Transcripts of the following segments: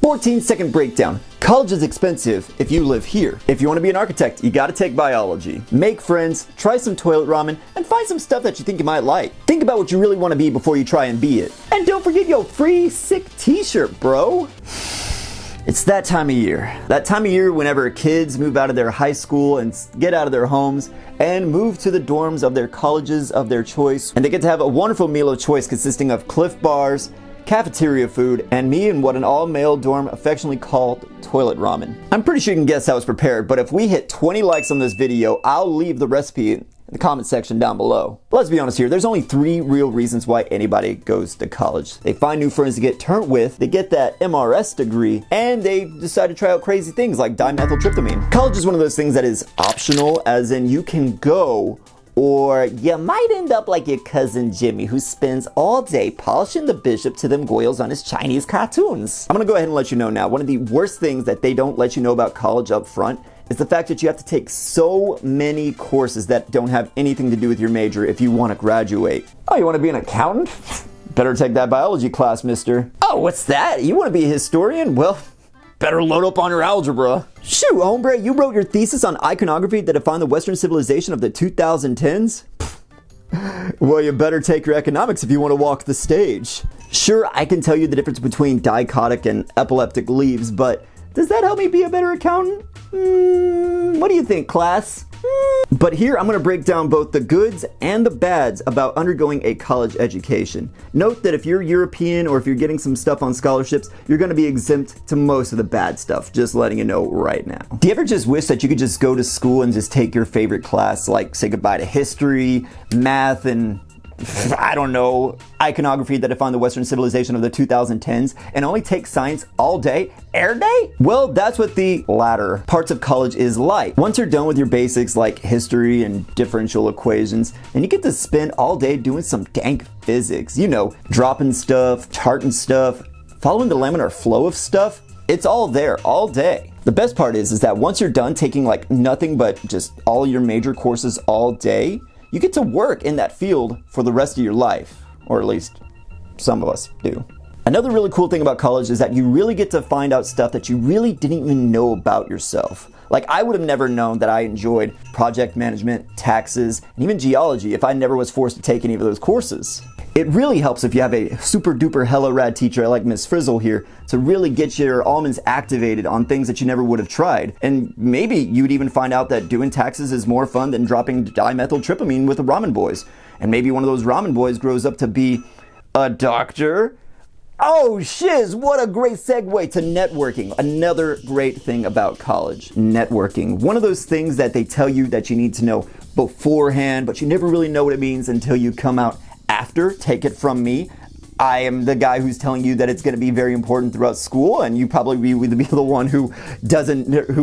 14-second breakdown. College is expensive if you live here. If you want to be an architect, you gotta take biology. Make friends, try some toilet ramen, and find some stuff that you think you might like. Think about what you really want to be before you try and be it. And don't forget your free sick t-shirt, bro. It's that time of year. That time of year whenever kids move out of their high school and get out of their homes and move to the dorms of their colleges of their choice. And they get to have a wonderful meal of choice consisting of Cliff Bars, cafeteria food, and me in what an all-male dorm affectionately called toilet ramen. I'm pretty sure you can guess how it's prepared, but if we hit 20 likes on this video, I'll leave the recipe in the comment section down below. Let's be honest here, there's only 3 real reasons why anybody goes to college. They find new friends to get turned with, they get that MRS degree, and they decide to try out crazy things like dimethyltryptamine. College is one of those things that is optional, as in you can go, or you might end up like your cousin Jimmy, who spends all day polishing the bishop to them goyles on his Chinese cartoons. I'm gonna go ahead and let you know now, one of the worst things that they don't let you know about college up front is the fact that you have to take so many courses that don't have anything to do with your major if you want to graduate. Oh, you want to be an accountant? Better take that biology class, mister. Oh, what's that? You want to be a historian? Well, better load up on your algebra. Shoot, hombre, you wrote your thesis on iconography that defined the Western civilization of the 2010s? Well, you better take your economics if you want to walk the stage. Sure, I can tell you the difference between dichotic and epileptic leaves, but does that help me be a better accountant? What do you think, class? But here I'm going to break down both the goods and the bads about undergoing a college education. Note that if you're European or if you're getting some stuff on scholarships, you're going to be exempt to most of the bad stuff, just letting you know right now. Do you ever just wish that you could just go to school and just take your favorite class, like say goodbye to history, math, and I don't know, iconography that defined the Western civilization of the 2010s, and only take science all day, every day? Well, that's what the latter parts of college is like. Once you're done with your basics like history and differential equations, then you get to spend all day doing some dank physics. You know, dropping stuff, charting stuff, following the laminar flow of stuff. It's all there all day. The best part is that once you're done taking like nothing but just all your major courses all day, you get to work in that field for the rest of your life, or at least some of us do. Another really cool thing about college is that you really get to find out stuff that you really didn't even know about yourself. Like, I would have never known that I enjoyed project management, taxes, and even geology if I never was forced to take any of those courses. It really helps if you have a super duper hella rad teacher like Miss Frizzle here to really get your almonds activated on things that you never would have tried. And maybe you'd even find out that doing taxes is more fun than dropping dimethyltryptamine with the ramen boys. And maybe one of those ramen boys grows up to be a doctor. Oh shiz, what a great segue to networking. Another great thing about college, networking. One of those things that they tell you that you need to know beforehand, but you never really know what it means until you come out after. Take it from me, I am the guy who's telling you that it's going to be very important throughout school, and you probably would be the one who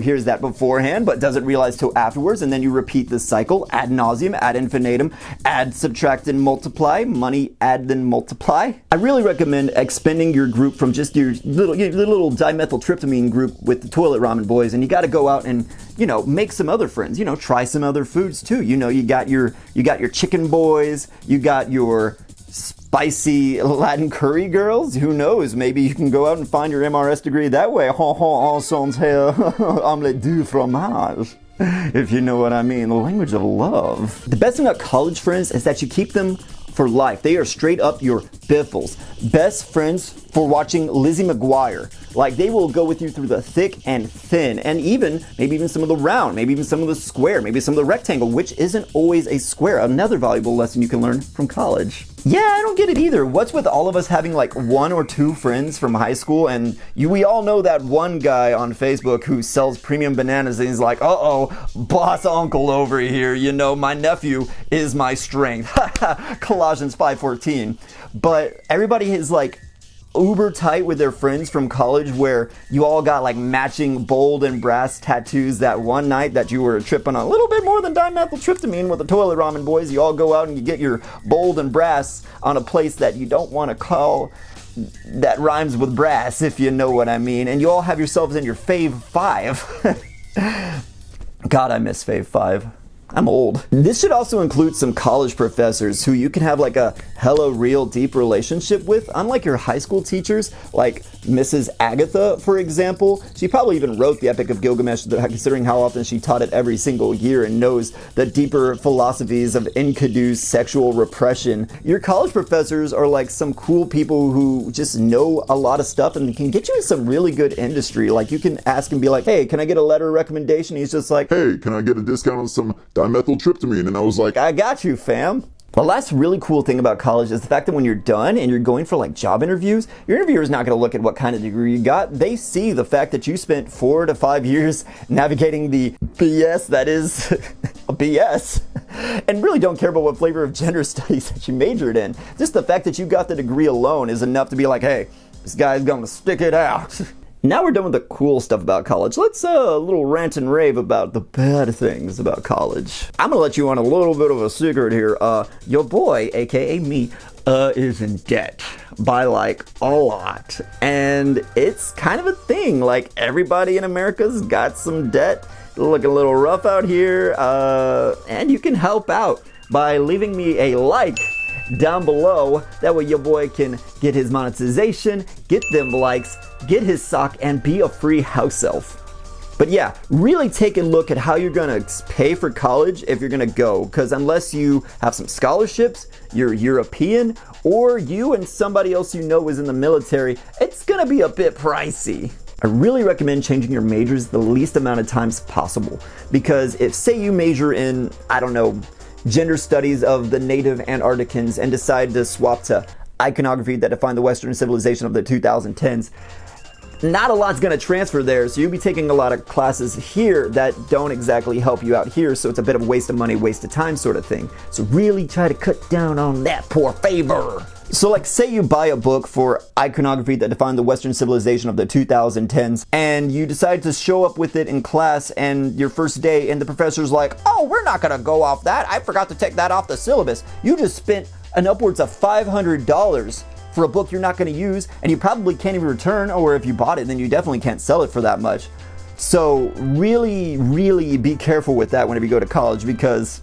hears that beforehand but doesn't realize till afterwards, and then you repeat this cycle ad nauseum, ad infinitum, add, subtract, and multiply, money, add, then multiply. I really recommend expanding your group from just your little dimethyltryptamine group with the toilet ramen boys, and you got to go out and, you know, make some other friends, you know, try some other foods too. You know, you got your chicken boys, you got your spicy Latin curry girls. Who knows? Maybe you can go out and find your MRS degree that way. Omelette du fromage. If you know what I mean. The language of love. The best thing about college friends is that you keep them for life. They are straight up your biffles. Best friends for watching Lizzie McGuire. Like, they will go with you through the thick and thin, and maybe even some of the round, maybe even some of the square, maybe some of the rectangle, which isn't always a square. Another valuable lesson you can learn from college. Yeah, I don't get it either. What's with all of us having like one or two friends from high school, and we all know that one guy on Facebook who sells premium bananas, and he's like, uh-oh, boss uncle over here, you know, my nephew is my strength. Colossians 5:14. But everybody is like uber tight with their friends from college, where you all got like matching bold and brass tattoos that one night that you were tripping on a little bit more than dimethyltryptamine with the toilet ramen boys. You all go out and you get your bold and brass on a place that you don't want to call that rhymes with brass, if you know what I mean, and you all have yourselves in your fave 5. God, I miss fave 5. I'm old. This should also include some college professors who you can have like a hella real deep relationship with, unlike your high school teachers, like Mrs. Agatha, for example. She probably even wrote the Epic of Gilgamesh, considering how often she taught it every single year and knows the deeper philosophies of Enkidu's sexual repression. Your college professors are like some cool people who just know a lot of stuff and can get you in some really good industry. Like you can ask and be like, hey, can I get a letter of recommendation? He's just like, hey, can I get a discount on some dimethyltryptamine? And I was like, I got you, fam. The last really cool thing about college is the fact that when you're done and you're going for like job interviews, your interviewer is not going to look at what kind of degree you got. They see the fact that you spent 4 to 5 years navigating the BS that is a BS, and really don't care about what flavor of gender studies that you majored in. Just the fact that you got the degree alone is enough to be like, hey, this guy's going to stick it out. Now we're done with the cool stuff about college. Let's a little rant and rave about the bad things about college. I'm gonna let you on a little bit of a secret here. Your boy, aka me, is in debt by like a lot. And it's kind of a thing. Like everybody in America's got some debt. Looking a little rough out here. And you can help out by leaving me a like down below. That way your boy can get his monetization, get them likes, get his sock, and be a free house elf. But yeah, really take a look at how you're gonna pay for college if you're gonna go, because unless you have some scholarships, you're European, or you and somebody else you know is in the military, it's gonna be a bit pricey. I really recommend changing your majors the least amount of times possible, because if say you major in, I don't know, gender studies of the native Antarcticans and decide to swap to iconography that defined the Western civilization of the 2010s, not a lot's going to transfer there, so you'll be taking a lot of classes here that don't exactly help you out here, so it's a bit of a waste of money, waste of time sort of thing. So really try to cut down on that poor favor. So like say you buy a book for iconography that defined the Western civilization of the 2010s, and you decide to show up with it in class and your first day, and the professor's like, oh, we're not gonna go off that. I forgot to take that off the syllabus. You just spent an upwards of $500 for a book you're not gonna use, and you probably can't even return, or if you bought it, then you definitely can't sell it for that much. So really, really be careful with that whenever you go to college, because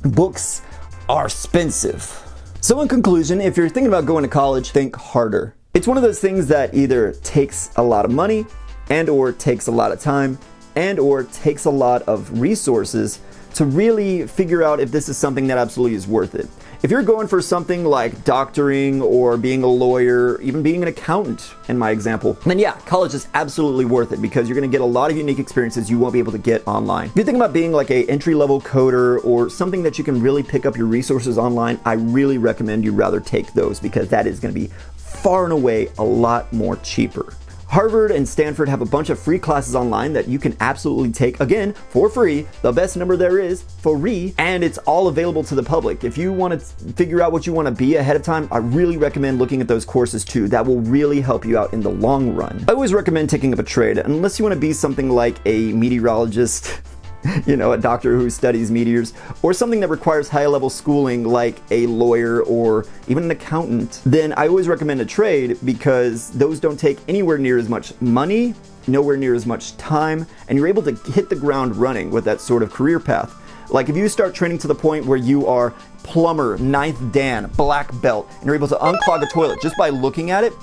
books are expensive. So in conclusion, if you're thinking about going to college, think harder. It's one of those things that either takes a lot of money and or takes a lot of time and or takes a lot of resources to really figure out if this is something that absolutely is worth it. If you're going for something like doctoring or being a lawyer, even being an accountant in my example, then yeah, college is absolutely worth it because you're gonna get a lot of unique experiences you won't be able to get online. If you're thinking about being like a entry-level coder or something that you can really pick up your resources online, I really recommend you rather take those because that is gonna be far and away a lot more cheaper. Harvard and Stanford have a bunch of free classes online that you can absolutely take, again, for free, the best number there is, free, and it's all available to the public. If you want to figure out what you want to be ahead of time, I really recommend looking at those courses too. That will really help you out in the long run. I always recommend taking up a trade, unless you want to be something like a meteorologist, you know, a doctor who studies meteors, or something that requires high-level schooling like a lawyer or even an accountant, then I always recommend a trade because those don't take anywhere near as much money, nowhere near as much time, and you're able to hit the ground running with that sort of career path. Like if you start training to the point where you are plumber, 9th Dan, black belt, and you're able to unclog a toilet just by looking at it,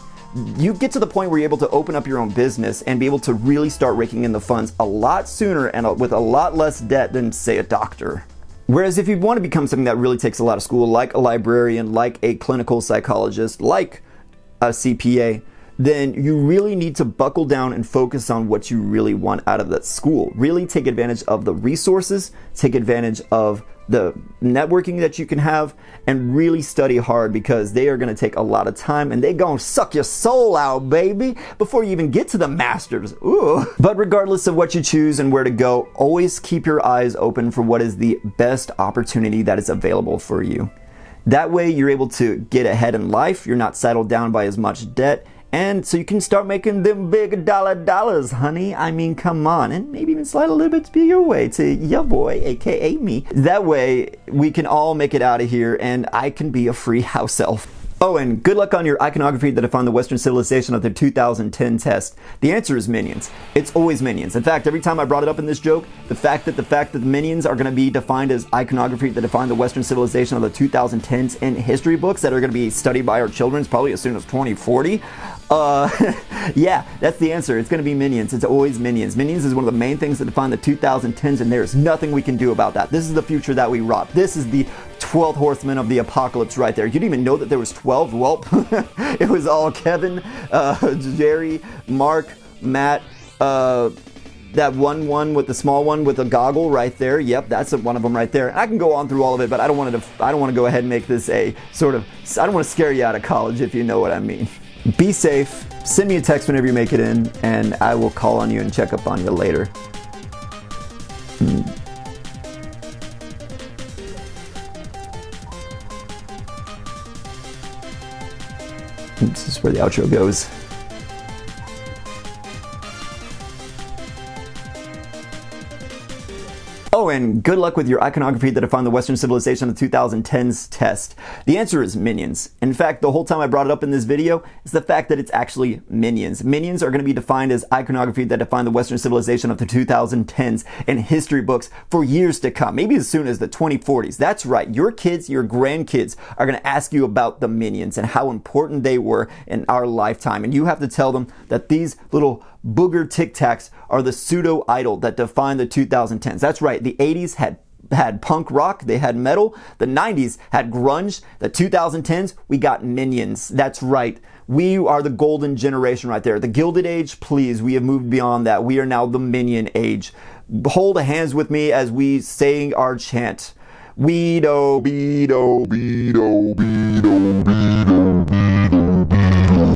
you get to the point where you're able to open up your own business and be able to really start raking in the funds a lot sooner and with a lot less debt than, say, a doctor. Whereas if you want to become something that really takes a lot of school, like a librarian, like a clinical psychologist, like a CPA, then you really need to buckle down and focus on what you really want out of that school. Really take advantage of the resources, take advantage of the networking that you can have, and really study hard because they are going to take a lot of time and they gonna suck your soul out, baby, before you even get to the masters. Ooh. But regardless of what you choose and where to go, always keep your eyes open for what is the best opportunity that is available for you. That way you're able to get ahead in life, you're not saddled down by as much debt, and so you can start making them big dollars, honey. I mean, come on. And maybe even slide a little bit to your way to your boy, aka me. That way, we can all make it out of here and I can be a free house elf. Oh, and good luck on your iconography that defined the Western civilization of the 2010 test. The answer is Minions. It's always Minions. In fact, every time I brought it up in this joke, the fact that the Minions are going to be defined as iconography that defined the Western civilization of the 2010s in history books that are going to be studied by our children probably as soon as 2040. Yeah, that's the answer. It's going to be Minions. It's always Minions. Minions is one of the main things that define the 2010s, and there's nothing we can do about that. This is the future that we rock. This is the 12th horseman of the apocalypse right there. You didn't even know that there was 12? Well, it was all Kevin, Jerry, Mark, Matt, that one with the small one with a goggle right there. Yep, that's one of them right there. I can go on through all of it, but I don't want to go ahead and make this a sort of, I don't want to scare you out of college, if you know what I mean. Be safe. Send me a text whenever you make it in, and I will call on you and check up on you later. This is where the outro goes. Oh, and good luck with your iconography that defined the Western civilization of the 2010s test. The answer is Minions. In fact, the whole time I brought it up in this video is the fact that it's actually Minions. Minions are going to be defined as iconography that defined the Western civilization of the 2010s in history books for years to come, maybe as soon as the 2040s. That's right, your kids, your grandkids are going to ask you about the Minions and how important they were in our lifetime. And you have to tell them that these little booger Tic Tacs are the pseudo idol that defined the 2010s. That's right, the 80s had punk rock, they had metal, the 90s had grunge, the 2010s we got Minions. That's right, we are the golden generation right there. The Gilded Age, please, we have moved beyond that. We are now the Minion Age. Hold hands with me as we sing our chant. Weedo, beedo, beedo, beedo, beedo.